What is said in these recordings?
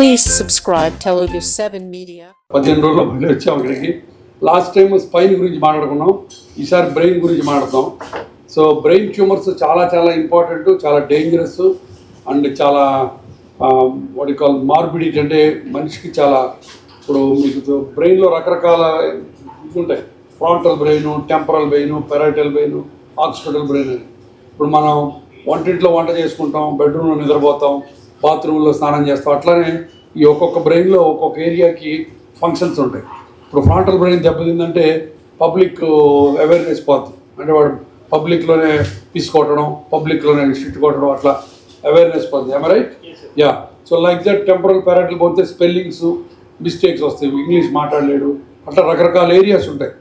Please subscribe Telugu 7 Media. 15 రోజుల్లో మళ్ళీ వచ్చాం అక్కడికి. లాస్ట్ టైం స్పైన్ గురించి మాట్లాడుకున్నాం, ఈసారి బ్రెయిన్ గురించి మాట్లాడతాం. సో బ్రెయిన్ ట్యూమర్స్ చాలా చాలా ఇంపార్టెంట్, చాలా డేంజరస్ అండ్ చాలా వాటి కాల్ మార్బిడిటీ, అంటే మనిషికి చాలా. ఇప్పుడు మీకు బ్రెయిన్లో రకరకాల ఇది ఉంటాయి, frontal brain, temporal brain, parietal brain, occipital brain అని. ఇప్పుడు మనం వంటింట్లో వంట చేసుకుంటాం, బెడ్రూమ్లో నిద్రపోతాం, బాత్రూంలో స్నానం చేస్తాం. అట్లానే ఈ ఒక్కొక్క బ్రెయిన్లో ఒక్కొక్క ఏరియాకి ఫంక్షన్స్ ఉంటాయి. ఇప్పుడు ఫ్రాంటల్ బ్రెయిన్ దెబ్బతిందంటే పబ్లిక్ అవేర్నెస్ పోతుంది, అంటే వాడు పబ్లిక్లోనే తీసుకోవటం, పబ్లిక్లోనే షిట్ కొట్టడం, అట్లా అవేర్నెస్ పోతుంది. ఏమ right? Yeah. So like that temporal parietal పోతే స్పెల్లింగ్స్ మిస్టేక్స్ వస్తాయి, ఇంగ్లీష్ మాట్లాడలేడు, అట్లా రకరకాల ఏరియాస్ ఉంటాయి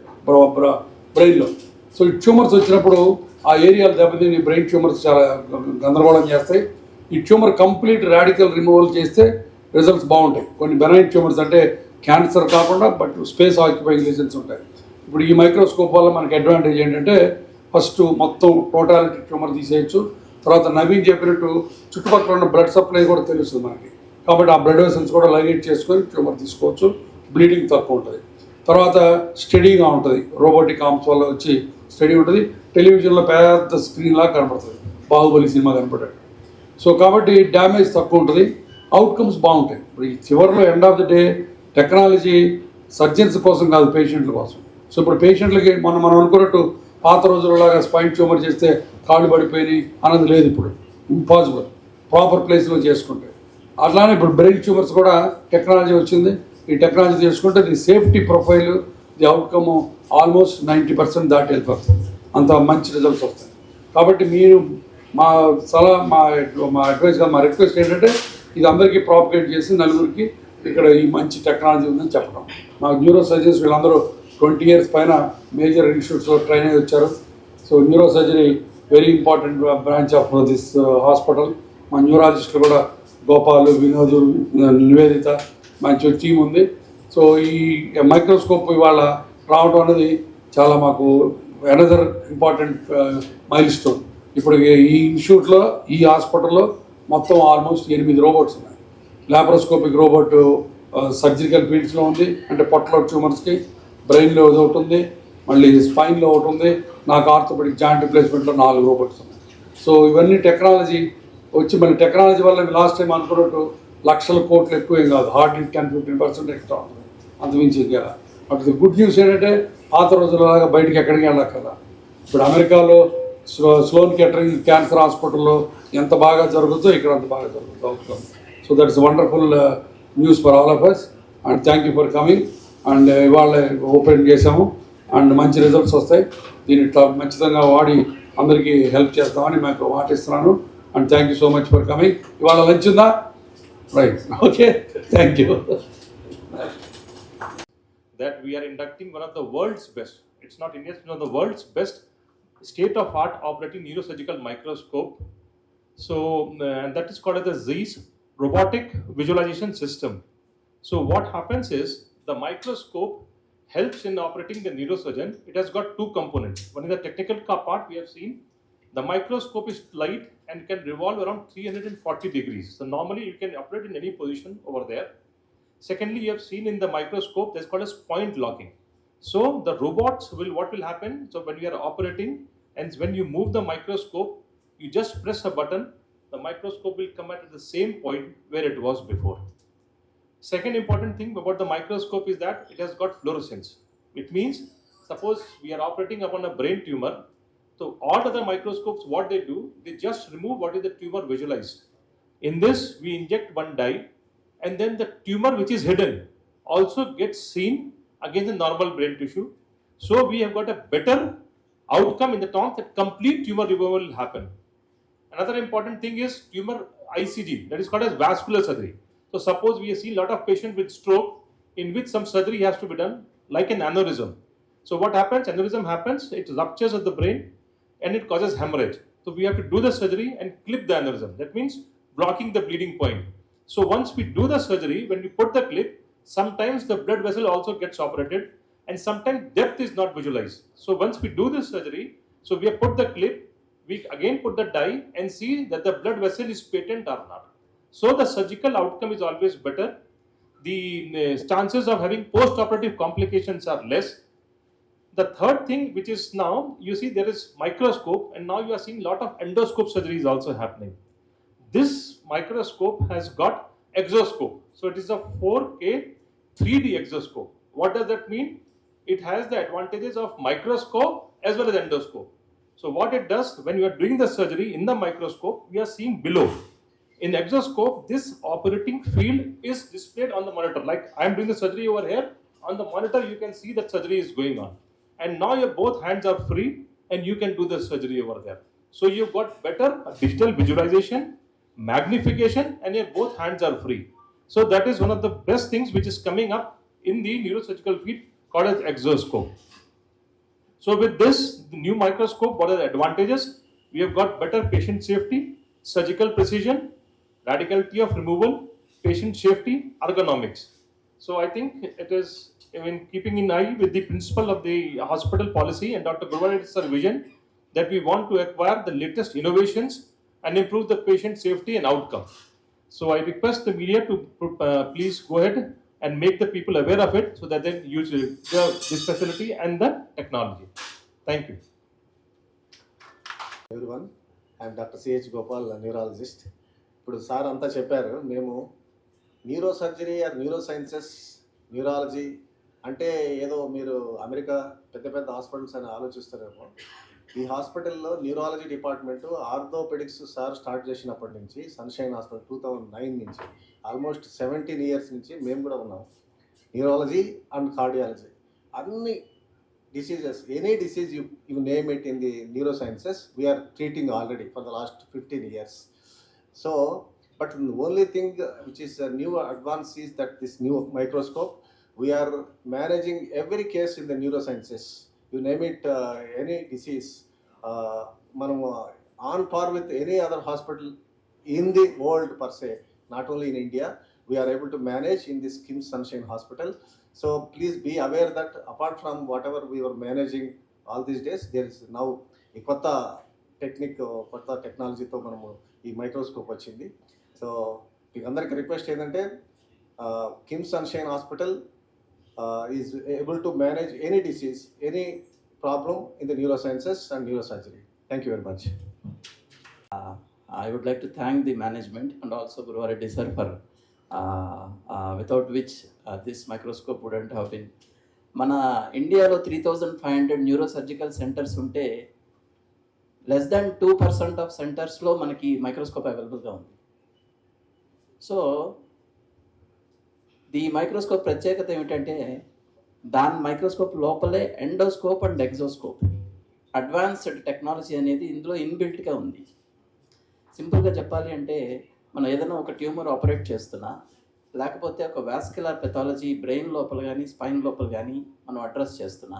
బ్రెయిన్లో. సో ఈ ట్యూమర్స్ వచ్చినప్పుడు ఆ ఏరియాలు దెబ్బతిని బ్రెయిన్ ట్యూమర్స్ చాలా గందరగోళం చేస్తాయి. ఈ ట్యూమర్ కంప్లీట్ రాడికల్ రిమూవల్ చేస్తే రిజల్ట్స్ బాగుంటాయి. కొన్ని బెనైన్ ట్యూమర్స్ అంటే క్యాన్సర్ కాకుండా బట్ స్పేస్ ఆక్యుపైయింగ్ లీజన్స్ ఉంటాయి. ఇప్పుడు ఈ మైక్రోస్కోప్ వల్ల మనకి అడ్వాంటేజ్ ఏంటంటే ఫస్ట్ మొత్తం టోటాలిటీ ట్యూమర్ తీసేయచ్చు, తర్వాత నవీన్ చెప్పినట్టు చుట్టుపక్కల ఉన్న బ్లడ్ సప్లై కూడా తెలుస్తుంది మనకి, కాబట్టి ఆ బ్లడ్ వెసల్స్ కూడా లైగేట్ చేసుకొని ట్యూమర్ తీసుకోవచ్చు, బ్లీడింగ్ తక్కువ ఉంటుంది. తర్వాత స్టడీగా ఉంటుంది, రోబోటిక్ ఆర్మ్స్ వల్ల వచ్చి స్టడీ ఉంటుంది, టెలివిజన్లో పెద్ద స్క్రీన్లా కనపడుతుంది, బాహుబలి సినిమా కనపడేది. సో కాబట్టి డ్యామేజ్ తక్కువ ఉంటుంది, అవుట్కమ్స్ బాగుంటాయి. ఇప్పుడు ఈ చివరిలో end of the day technology surgeons కోసం కాదు, పేషెంట్ల కోసం. సో ఇప్పుడు పేషెంట్లకి మనం అనుకున్నట్టు పాత రోజులలాగా స్పైన్ ట్యూమర్ చేస్తే కాళ్ళు పడిపోయి అన్నది లేదు, ఇప్పుడు ఇంపాసిబుల్, ప్రాపర్ ప్లేస్లో చేసుకుంటే. అట్లానే ఇప్పుడు బ్రెయిన్ ట్యూమర్స్ కూడా టెక్నాలజీ వచ్చింది. ఈ టెక్నాలజీ చేసుకుంటే the safety profile, the outcome almost 90% దాటి వెళ్ళిపోతుంది, అంత మంచి రిజల్ట్స్ వస్తాయి. కాబట్టి మీరు మా సలహా, మా అడ్వైస్ కాదు, మా రిక్వెస్ట్ ఏంటంటే ఇది అందరికీ ప్రాపగేట్ చేసి నలుగురికి ఇక్కడ ఈ మంచి టెక్నాలజీ ఉందని చెప్పడం. మా న్యూరో సర్జన్స్ వీళ్ళందరూ 20 years పైన మేజర్ ఇన్స్టిట్యూట్స్లో ట్రైన్ అయ్యి వచ్చారు. So neuro surgery very important branch of this hospital. మా న్యూరాలజిస్టులు కూడా గోపాలు, వినోదు, నివేదిత, మంచి టీం ఉంది. సో ఈ మైక్రోస్కోప్ ఇవాళ రావడం అనేది చాలా మాకు అనదర్ ఇంపార్టెంట్ మైల్ స్టోన్. ఇప్పుడు ఈ ఇన్స్టిట్యూట్లో, ఈ హాస్పిటల్లో మొత్తం ఆల్మోస్ట్ 8 రోబోట్స్ ఉన్నాయి. ల్యాప్రోస్కోపిక్ రోబోట్ సర్జికల్ ఫీల్డ్స్లో ఉంది, అంటే పొట్టలో ట్యూమర్స్కి, బ్రెయిన్లో ఒకటి ఉంది, మళ్ళీ స్పైన్లో ఒకటి ఉంది, నాకు ఆర్థోపెడిక్ జాయింట్ రిప్లేస్మెంట్లో 4 రోబోట్స్ ఉన్నాయి. సో ఇవన్నీ టెక్నాలజీ వచ్చి, మళ్ళీ టెక్నాలజీ వల్ల లాస్ట్ టైం అనుకున్నట్టు లక్షల కోట్లు ఎక్కువేం కాదు, హార్డ్లీ 10-15% ఎక్స్ట్రా ఉంటుంది, అంతమించి అటు గుడ్ న్యూస్ ఏంటంటే పాత రోజులలాగా బయటికి ఎక్కడికి వెళ్ళక్కర్లా. ఇప్పుడు అమెరికాలో స్లోన్ కెటరింగ్ క్యాన్సర్ హాస్పిటల్లో ఎంత బాగా జరుగుతుందో ఇక్కడ అంత బాగా జరుగుతుంది. So that is wonderful news for all of us, and thank you for coming. And ఇవాళ ఓపెన్ చేసాము అండ్ మంచి రిజల్ట్స్ వస్తాయి. దీన్ని ఖచ్చితంగా వాడి అందరికీ హెల్ప్ చేస్తామని మీకు మాటిస్తున్నాను. And thank you so much for coming. ఇవాళ లంచ్ ఉందా? Right, okay, thank you. That we are inducting one of the world's best, it's not India's, one of the world's best state-of-art operating neurosurgical microscope. So and that is called as the ZEISS robotic visualization system. So what happens is the microscope helps in operating the neurosurgeon. It has got 2 components. One is the technical part we have seen. The microscope is light and can revolve around 340 degrees. So normally you can operate in any position over there. Secondly, you have seen in the microscope there's called as point locking. So the robots will, what will happen, so when you are operating and when you move the microscope, you just press a button, the microscope will come at the same point where it was before. Second important thing about the microscope is that it has got fluorescence. It means suppose we are operating upon a brain tumor, so all other microscopes, what they do, they just remove what is the tumor visualized. In this we inject one dye, and then the tumor which is hidden also gets seen against the normal brain tissue. So we have got a better outcome in the terms that complete tumor removal will happen. Another important thing is tumor ICG, that is called as vascular surgery. So suppose we have seen a lot of patients with stroke in which some surgery has to be done, like an aneurysm. So what happens? Aneurysm happens, it ruptures of the brain and it causes hemorrhage. So we have to do the surgery and clip the aneurysm. That means blocking the bleeding point. So once we do the surgery, when we put the clip, sometimes the blood vessel also gets operated and sometimes depth is not visualized. So once we do this surgery, so we have put the clip, we again put the dye and see that the blood vessel is patent or not. So the surgical outcome is always better. The chances of having post-operative complications are less. The third thing, which is now, you see there is microscope, and now you are seeing a lot of endoscope surgeries also happening. This microscope has got exoscope. So it is a 4K 3D exoscope. What does that mean? It has the advantages of microscope as well as endoscope. So what it does, when you are doing the surgery in the microscope, we are seeing below. In exoscope, this operating field is displayed on the monitor. Like I am doing the surgery over here, on the monitor you can see that surgery is going on. And now your both hands are free and you can do the surgery over there. So you've got better digital visualization, magnification, and your both hands are free. So that is one of the best things which is coming up in the neurosurgical field called as exoscope. So with this the new microscope, what are the advantages? We have got better patient safety, surgical precision, radicality of removal, patient safety, ergonomics. So I think it is in keeping in eye with the principle of the hospital policy and Dr. Gurvareddy's vision that we want to acquire the latest innovations and improve the patient safety and outcome. So I request the media to please go ahead and make the people aware of it so that they use this facility and the technology. Thank you. Everyone, I'm doctor CH Gopal, neurologist. ఇప్పుడు sir అంతా చెప్పారు. మేము neuro surgery or neuro sciences, neurology అంటే ఏదో మీరు America పెద్ద పెద్ద hospitals అని ఆలోచిస్తారేమో. ఈ హాస్పిటల్లో neurology department orthopedics sir start చేసినప్పటి నుంచి, సన్షైన్ హాస్పిటల్ 2009 నుంచి ఆల్మోస్ట్ 17 years నుంచి మేము కూడా ఉన్నాం. న్యూరాలజీ అండ్ కార్డియాలజీ అన్ని diseases, any disease you name it in the neurosciences, we are treating already for the last 15 years. So, but the only thing which is a new advance is that this new microscope, we are managing every case in the neurosciences. You name it, any disease, manam on par with any other hospital in the world per se, not only in India, we are able to manage in this KIMS Sunshine Hospital. So please be aware that apart from whatever we were managing all these days, there is now a kotta technique, kotta technology తో మనము ఈ microscope వచ్చింది. So మీకు అందరికి request ఏంటంటే KIMS sunshine hospital is able to manage any disease, any problem in the neurosciences and neurosurgery. Thank you very much. I would like to thank the management and also Gurvareddy sir for without which this microscope wouldn't have been. మన ఇండియాలో 3,500 neurosurgical centres ఉంటే less than 2% of సెంటర్స్లో మనకి microscope అవైలబుల్గా ఉంది. So ఈ microscope ప్రత్యేకత ఏమిటంటే దాని మైక్రోస్కోప్ లోపలే ఎండోస్కోప్ అండ్ ఎగ్జోస్కోప్ అడ్వాన్స్డ్ టెక్నాలజీ అనేది ఇందులో ఇన్బిల్ట్గా ఉంది. సింపుల్గా చెప్పాలి అంటే మనం ఏదైనా ఒక ట్యూమర్ ఆపరేట్ చేస్తున్నా, లేకపోతే ఒక వాస్కులర్ పెథాలజీ బ్రెయిన్ లోపల కానీ స్పైన్ లోపల కానీ మనం అడ్రస్ చేస్తున్నా,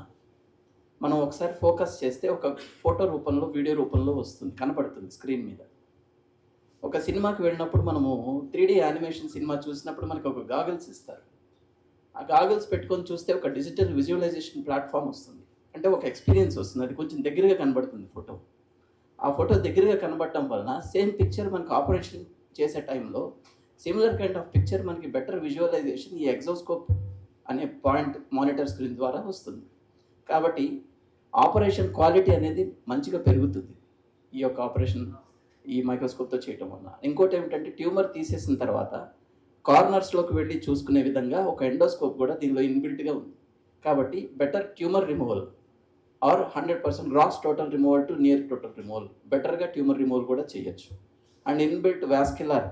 మనం ఒకసారి ఫోకస్ చేస్తే ఒక ఫోటో రూపంలో, వీడియో రూపంలో వస్తుంది, కనపడుతుంది స్క్రీన్ మీద. ఒక సినిమాకి వెళ్ళినప్పుడు మనము 3D యానిమేషన్ సినిమా చూసినప్పుడు మనకు ఒక గాగల్స్ ఇస్తారు. ఆ గాగల్స్ పెట్టుకొని చూస్తే ఒక డిజిటల్ విజువలైజేషన్ ప్లాట్ఫామ్ వస్తుంది, అంటే ఒక ఎక్స్పీరియన్స్ వస్తుంది. అది కొంచెం దగ్గరగా కనబడుతుంది ఫోటో. ఆ ఫోటో దగ్గరగా కనబడటం వలన సేమ్ పిక్చర్ మనకు ఆపరేషన్ చేసే టైంలో సిమిలర్ కైండ్ ఆఫ్ పిక్చర్ మనకి బెటర్ విజువలైజేషన్ ఈ ఎగ్జోస్కోప్ అనే పాయింట్ మానిటర్ స్క్రీన్ ద్వారా వస్తుంది. కాబట్టి ఆపరేషన్ క్వాలిటీ అనేది మంచిగా పెరుగుతుంది ఈ యొక్క ఆపరేషన్ ఈ మైక్రోస్కోప్తో చేయటం వల్ల. ఇంకోటి ఏమిటంటే ట్యూమర్ తీసేసిన తర్వాత కార్నర్స్లోకి వెళ్ళి చూసుకునే విధంగా ఒక ఎండోస్కోప్ కూడా దీనిలో ఇన్బిల్ట్గా ఉంది. కాబట్టి better tumour removal or 100% gross total removal to near total removal, బెటర్గా ట్యూమర్ రిమూవల్ కూడా చేయొచ్చు. And inbuilt vascular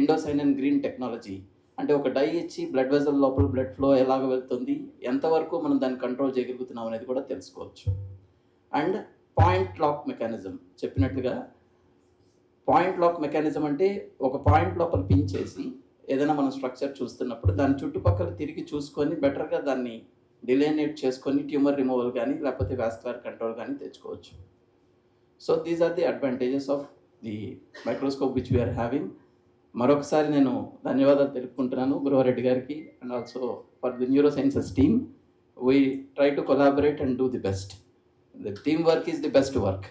indocyanine and green technology, అంటే ఒక డై ఇచ్చి బ్లడ్ వెజల్ లోపల బ్లడ్ ఫ్లో ఎలాగ వెళ్తుంది, ఎంతవరకు మనం దాన్ని కంట్రోల్ చేయగలుగుతున్నాం అనేది కూడా తెలుసుకోవచ్చు. అండ్ పాయింట్ లాక్ మెకానిజం, చెప్పినట్లుగా పాయింట్ లాక్ మెకానిజం అంటే ఒక పాయింట్ లోపల పిన్ చేసి ఏదైనా మనం స్ట్రక్చర్ చూస్తున్నప్పుడు దాని చుట్టుపక్కల తిరిగి చూసుకొని బెటర్గా దాన్ని డిలైనేట్ చేసుకొని ట్యూమర్ రిమూవల్ కానీ లేకపోతే వాస్కులర్ కంట్రోల్ కానీ తెచ్చుకోవచ్చు. So these are the advantages of the microscope which we are having. మరొకసారి నేను ధన్యవాదాలు తెలుపుకుంటున్నాను గురువారెడ్డి గారికి and also for the neurosciences team. We try to collaborate and do the best. The team work is the best work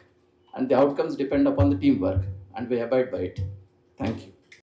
and the outcomes depend upon the teamwork and we abide by it. Thank you.